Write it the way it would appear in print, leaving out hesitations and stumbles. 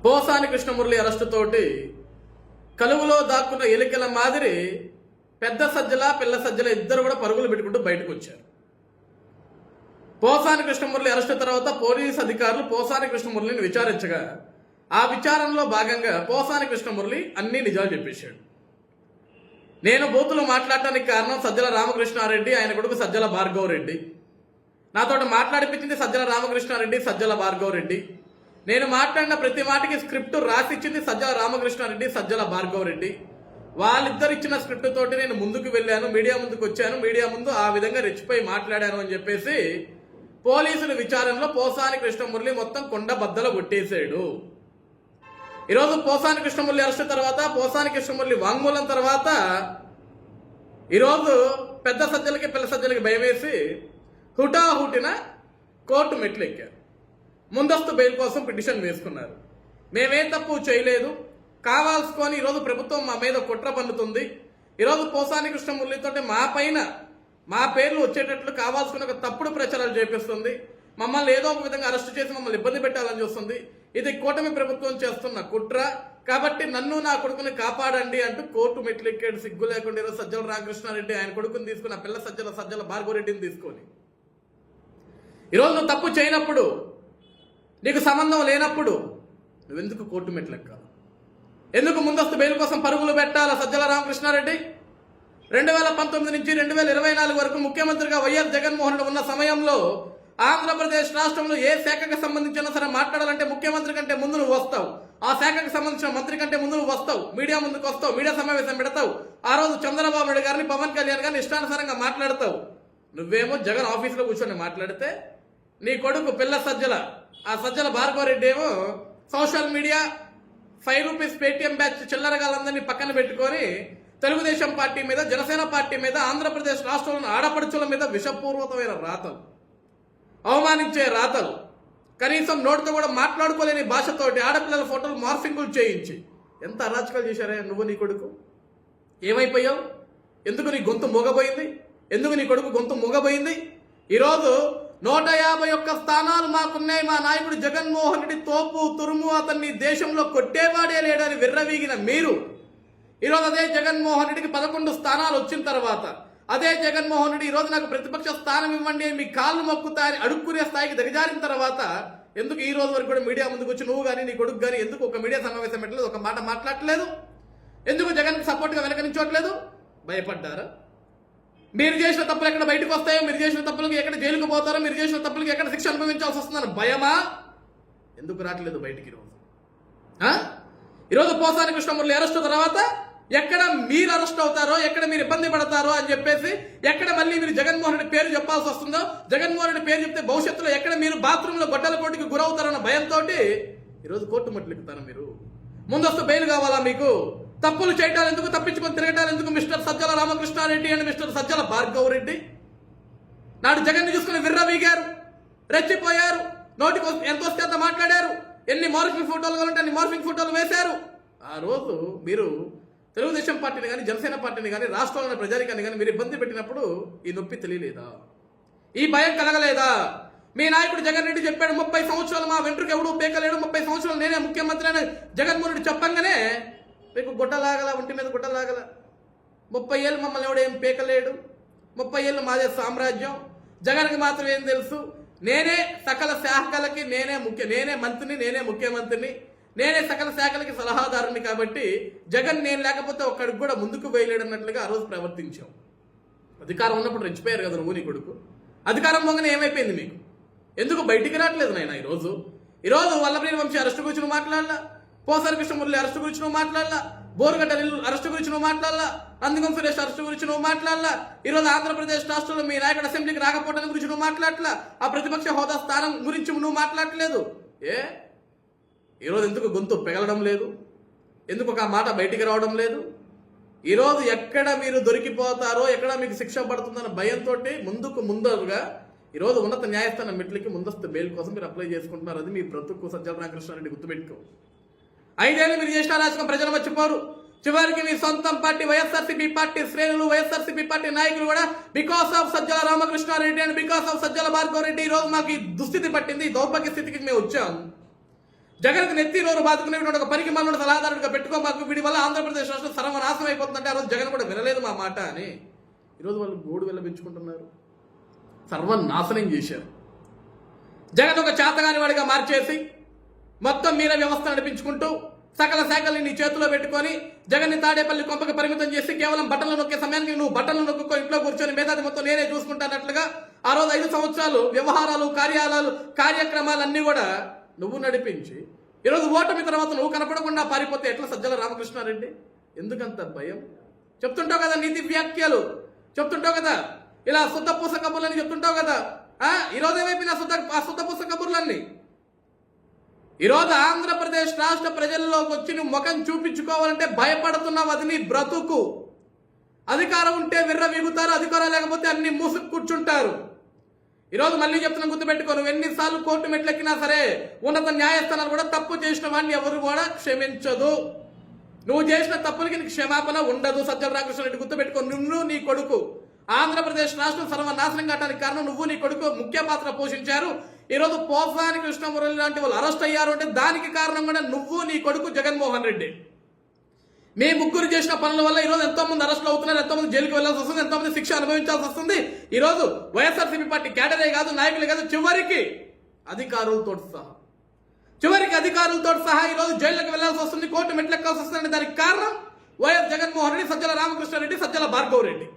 పోసాని కృష్ణమురళి అరెస్టుతోటి కలుగులో దాక్కున్న ఎలికల మాదిరి పెద్ద సజ్జల పిల్ల సజ్జల ఇద్దరు కూడా పరుగులు పెట్టుకుంటూ బయటకు వచ్చారు. పోసాని కృష్ణమురళి అరెస్టు తర్వాత పోలీసు అధికారులు పోసాని కృష్ణమురళిని విచారించగా ఆ విచారణలో భాగంగా పోసాని కృష్ణమురళి అన్ని నిజాలు చెప్పేశాడు. నేను బూతులు మాట్లాడటానికి కారణం సజ్జల రామకృష్ణారెడ్డి, ఆయన కొడుకు సజ్జల భార్గవ్ రెడ్డి. నాతో మాట్లాడిపించింది సజ్జల రామకృష్ణారెడ్డి, సజ్జల భార్గవ్ రెడ్డి. నేను మాట్లాడిన ప్రతి మాటకి స్క్రిప్ట్ రాసిచ్చింది సజ్జల రామకృష్ణారెడ్డి, సజ్జల భార్గవ్ రెడ్డి. వాళ్ళిద్దరు ఇచ్చిన స్క్రిప్ట్ తోటి నేను ముందుకు వెళ్ళాను, మీడియా ముందుకు వచ్చాను, మీడియా ముందు ఆ విధంగా రెచ్చిపోయి మాట్లాడాను అని చెప్పేసి పోలీసుల విచారణలో పోసాని కృష్ణమురళి మొత్తం కొండ బద్దలు కొట్టేశాడు. ఈరోజు పోసాని కృష్ణమురళి అరెస్ట్ తర్వాత, పోసాని కృష్ణమురళి వాంగ్మూలం తర్వాత ఈరోజు పెద్ద సజ్జలకి పిల్ల సజ్జలకి భయమేసి హుటాహుటిన కోర్టు మెట్లు ఎక్కారు. ముందస్తు బెయిల్ కోసం పిటిషన్ వేసుకున్నారు. మేమేం తప్పు చేయలేదు, కావాల్సుకొని ఈరోజు ప్రభుత్వం మా మీద కుట్ర పన్నుతుంది. ఈరోజు పోసాని కృష్ణమురళితో మా పేర్లు వచ్చేటట్లు కావాల్సుకుని ఒక తప్పుడు ప్రచారాలు చేపిస్తుంది. మమ్మల్ని ఏదో ఒక విధంగా అరెస్ట్ చేసి మమ్మల్ని ఇబ్బంది పెట్టాలని చూస్తుంది. ఇది కూటమి ప్రభుత్వం చేస్తున్న కుట్ర. కాబట్టి నన్ను నా కొడుకుని కాపాడండి అంటూ కోర్టు మెట్లు ఎక్కాడు సిగ్గు లేకుండా. ఈరోజు సజ్జల రామకృష్ణారెడ్డి ఆయన కొడుకుని తీసుకుని, ఆ పిల్ల సజ్జల భార్గవ రెడ్డిని తీసుకొని, ఈరోజు నువ్వు తప్పు చేయనప్పుడు, నీకు సంబంధం లేనప్పుడు నువ్వెందుకు కోర్టు మెట్లు ఎక్కాలి? ఎందుకు ముందస్తు బెయిల్ కోసం పరుగులు పెట్టాలా? సజ్జల రామకృష్ణారెడ్డి 2019 నుంచి 2024 వరకు ముఖ్యమంత్రిగా వైఎస్ జగన్మోహన్ రెడ్డి ఉన్న సమయంలో ఆంధ్రప్రదేశ్ రాష్ట్రంలో ఏ శాఖకు సంబంధించినా సరే మాట్లాడాలంటే ముఖ్యమంత్రి కంటే ముందు నువ్వు వస్తావు, ఆ శాఖకు సంబంధించిన మంత్రి కంటే ముందు నువ్వు వస్తావు, మీడియా ముందుకు వస్తావు, మీడియా సమావేశం పెడతావు. ఆ రోజు చంద్రబాబు నాయుడు గారిని, పవన్ కళ్యాణ్ గారిని ఇష్టానుసారంగా మాట్లాడతావు. నువ్వేమో జగన్ ఆఫీసులో కూర్చొని మాట్లాడితే నీ కొడుకు పిల్ల సజ్జల, ఆ సజ్జల భార్గవ రెడ్డి ఏమో social media 5 rupees Paytm batch చిల్లరగాళ్ళందరినీ పక్కన పెట్టుకొని తెలుగుదేశం పార్టీ మీద, జనసేన పార్టీ మీద, ఆంధ్రప్రదేశ్ రాష్ట్రంలోని ఆడపడుచుల మీద విషపూర్వకమైన రాతలు, అవమానించే రాతలు, కనీసం నోటితో కూడా మాట్లాడుకోలేని భాషతోటి ఆడపిల్లల ఫోటోలు మార్ఫింగులు చేయించి ఎంత అరాచకాలు చేశారా నువ్వు నీ కొడుకు? ఏమైపోయావు? ఎందుకు నీ గొంతు మూగబోయింది? ఎందుకు నీ కొడుకు గొంతు మూగబోయింది? ఈరోజు 151 స్థానాలు మాకున్నాయి, మా నాయకుడు జగన్మోహన్ రెడ్డి తోపు తురుము, అతన్ని దేశంలో కొట్టేవాడే లేడని విర్రవీగిన మీరు ఈరోజు అదే జగన్మోహన్ రెడ్డికి 11 స్థానాలు వచ్చిన తర్వాత, అదే జగన్మోహన్ రెడ్డి ఈరోజు నాకు ప్రతిపక్ష స్థానం ఇవ్వండి మీ కాళ్ళు మొక్కుతాయని అడుక్కునే స్థాయికి దిగజారిన తర్వాత ఎందుకు ఈ రోజు వరకు కూడా మీడియా ముందుకు వచ్చి నువ్వు కానీ నీ కొడుకు కానీ ఎందుకు ఒక మీడియా సమావేశం పెట్టలేదు, ఒక మాట మాట్లాడలేదు? ఎందుకు జగన్కి సపోర్ట్గా వెనకనించోట్లేదు? భయపడ్డారా? మీరు చేసిన తప్పులు ఎక్కడ బయటకు వస్తాయో, మీరు చేసిన తప్పులకు ఎక్కడ జైలుకు పోతారో, మీరు చేసిన తప్పులకు ఎక్కడ శిక్ష అనుభవించాల్సి వస్తుందని భయమా? ఎందుకు రావట్లేదు బయటికి ఈరోజు పోసాని కృష్ణమురళి అరెస్ట్ తర్వాత ఎక్కడ మీరు అరెస్ట్ అవుతారో, ఎక్కడ మీరు ఇబ్బంది పడతారో అని చెప్పేసి, ఎక్కడ మళ్ళీ మీరు జగన్మోహన్ రెడ్డి పేరు చెప్పాల్సి వస్తుందో, జగన్మోహన్ రెడ్డి పేరు చెప్తే భవిష్యత్తులో ఎక్కడ మీరు బాత్రూంలో గొడ్డల పోటీకి గురవుతారన్న భయంతో ఈరోజు కోర్టు మట్లెక్కుతారు. మీరు ముందస్తు బెయిల్ కావాలా? మీకు తప్పులు చేయటాలు ఎందుకు, తప్పించుకొని తిరగటాలు ఎందుకు? Mister Sajjala Ramakrishna Reddy and Mister Sajjala Bhargav Reddy నాడు జగన్ చూసుకుని విర్రవీగారు, రెచ్చిపోయారు, నోటికి ఎంత వస్తే అంత మాట్లాడారు, ఎన్ని మార్ఫింగ్ ఫోటోలు కావాలంటే అన్ని మార్ఫింగ్ ఫోటోలు వేశారు. ఆ రోజు మీరు తెలుగుదేశం పార్టీని కానీ, జనసేన పార్టీని కానీ, రాష్ట్రంలోని ప్రజానికాన్ని కానీ మీరు ఇబ్బంది పెట్టినప్పుడు ఈ నొప్పి తెలియలేదా? ఈ భయం కలగలేదా? మీ నాయకుడు జగన్ రెడ్డి చెప్పాడు 30 సంవత్సరాలు మా వెంట్రుకు ఎవడూ పేకలేడు, 30 సంవత్సరాలు నేనే ముఖ్యమంత్రి అని జగన్మోహన్ రెడ్డి చెప్పంగానే మీకు గుడ్డలాగల, ఒంటి మీద గుడ్డలాగల, 30 ఏళ్ళు మమ్మల్ని ఎవడేం పేకలేడు, 30 ఏళ్ళు మాదే సామ్రాజ్యం, జగన్కి మాత్రం ఏం తెలుసు, నేనే సకల శాఖలకి నేనే మంత్రిని, నేనే ముఖ్యమంత్రిని, నేనే సకల శాఖలకి సలహాదారుని, కాబట్టి జగన్ నేను లేకపోతే ఒక్కడికి కూడా ముందుకు వేయలేడన్నట్లుగా ఆ రోజు ప్రవర్తించాం. అధికారం ఉన్నప్పుడు రెచ్చిపోయారు కదా నువ్వు నీ కొడుకు. అధికారం పొంగనే ఏమైపోయింది మీకు? ఎందుకు బయటికి రావట్లేదు నాయన? ఈరోజు వల్లభనేని వంశీ అరెస్టు గురించి నువ్వు మాట్లాడలా, పోసాని కృష్ణమురళి అరెస్టు గురించి నువ్వు మాట్లాడలా, బోరుగడ్డ అరెస్టు గురించి నువ్వు మాట్లాడలా, నందిగం సురేష్ అరెస్టు గురించి నువ్వు మాట్లాడలా, ఈరోజు ఆంధ్రప్రదేశ్ రాష్ట్రంలో మీ నాయకుడు అసెంబ్లీకి రాకపోవడం గురించి నువ్వు మాట్లాడలా, ఆ ప్రతిపక్ష హోదా స్థానం గురించి నువ్వు మాట్లాడలేదు. ఈరోజు ఎందుకు గొంతు పెగలడం లేదు? ఎందుకు ఒక మాట బయటికి రావడం లేదు? ఈరోజు ఎక్కడ మీరు దొరికిపోతారో, ఎక్కడ మీకు శిక్ష పడుతుందన్న భయంతో ముందుగా ఈరోజు ఉన్నత న్యాయస్థానం మెట్లకి ముందస్తు బెయిల్ కోసం మీరు అప్లై చేసుకుంటున్నారు. అది మీ బ్రతుకు సజ్జల రామకృష్ణారెడ్డి గుర్తుపెట్టుకో. 5 ఏళ్ళు మీరు చేసిన రాజకీయం ప్రజలు మర్చిపోరు. చివరికి మీ సొంతం పార్టీ వైఎస్ఆర్సీపీ పార్టీ శ్రేణులు, వైఎస్ఆర్సీపీ పార్టీ నాయకులు కూడా because of Sajjala Ramakrishna Reddy and because of Sajjala Bhargava Reddy ఈరోజు మాకు ఈ దుస్థితి పట్టింది, ఈ దౌర్భాగ్య స్థితికి మేము వచ్చాం. జగన్కి నెత్తి నోరు బాదుకునేటువంటి ఒక పనికి మనోడు సలహాదారుడిగా పెట్టుకోమాకు, వీడి వల్ల ఆంధ్రప్రదేశ్ రాష్ట్రం సర్వనాశనం అయిపోతుందంటే ఆ రోజు జగన్ కూడా వినలేదు మా మాట అని ఈరోజు వాళ్ళు గోడు వెళ్ళబెంచుకుంటున్నారు. సర్వనాశనం చేశారు. జగన్ ఒక చేతగాని వాడిగా మార్చేసి మొత్తం మీరే వ్యవస్థ నడిపించుకుంటూ సకల శాఖల్ని నీ చేతిలో పెట్టుకొని జగన్ని తాడేపల్లి కొంపకి పరిమితం చేసి కేవలం బట్టలు నొక్కే సమయానికి నువ్వు బట్టలు నొక్కుకో, ఇంట్లో కూర్చొని మిగతాది మొత్తం నేనే చూసుకుంటానట్లుగా ఆ రోజు 5 సంవత్సరాలు వ్యవహారాలు కార్యక్రమాలన్నీ కూడా నువ్వు నడిపించి ఈరోజు ఓటమి తర్వాత నువ్వు కనపడకుండా పారిపోతే ఎట్లా సజ్జల రామకృష్ణారెడ్డి? ఎందుకంత భయం? చెప్తుంటావు కదా నీతి వ్యాఖ్యలు, చెప్తుంటావు కదా ఇలా శుద్ధ పూస కబుర్లని చెప్తుంటావు కదా. ఈరోజు ఏమైపోయినా శుద్ధ పూస కబుర్లన్నీ ఈరోజు ఆంధ్రప్రదేశ్ రాష్ట్ర ప్రజల్లోకి వచ్చి నువ్వు ముఖం చూపించుకోవాలంటే భయపడుతున్నావు. అది నీ బ్రతుకు. అధికారం ఉంటే విర్ర వీగుతారు, అధికారం లేకపోతే అన్ని మూసుకు కూర్చుంటారు. ఈరోజు మళ్ళీ చెప్తున్నా, గుర్తుపెట్టుకో, నువ్వు ఎన్నిసార్లు కోర్టు మెట్లెక్కినా సరే ఉన్నత న్యాయస్థానాలు కూడా తప్పు చేసిన వాడిని ఎవరు కూడా క్షమించదు. నువ్వు చేసిన తప్పులకి నీకు క్షమాపణ ఉండదు. సజ్జల రామకృష్ణారెడ్డి గుర్తుపెట్టుకో, నువ్వు నీ కొడుకు ఆంధ్రప్రదేశ్ రాష్ట్రం సర్వనాశనం కావడానికి కారణం నువ్వు నీ కొడుకు ముఖ్య పాత్ర పోషించారు. ఈరోజు పోసాని కృష్ణమురళి లాంటి వాళ్ళు అరెస్ట్ అయ్యారు అంటే దానికి కారణం కూడా నువ్వు నీ కొడుకు జగన్మోహన్ రెడ్డి. మీ ముగ్గురు చేసిన పనుల వల్ల ఈరోజు ఎంతో మంది అరెస్టులు అవుతున్నారు, ఎంతో మంది జైలుకి వెళ్లాల్సి వస్తుంది, ఎంతో మంది శిక్ష అనుభవించాల్సి వస్తుంది. ఈరోజు వైఎస్ఆర్సీపీ పార్టీ క్యాడరే కాదు, నాయకులే కాదు, చివరికి అధికారులతో సహా ఈరోజు జైలుకి వెళ్లాల్సి వస్తుంది, కోర్టు మెట్లెక్కాల్సి వస్తుంది. దానికి కారణం వైఎస్ జగన్మోహన్ రెడ్డి, సజ్జల రామకృష్ణారెడ్డి, సజ్జల భార్గవ్ రెడ్డి.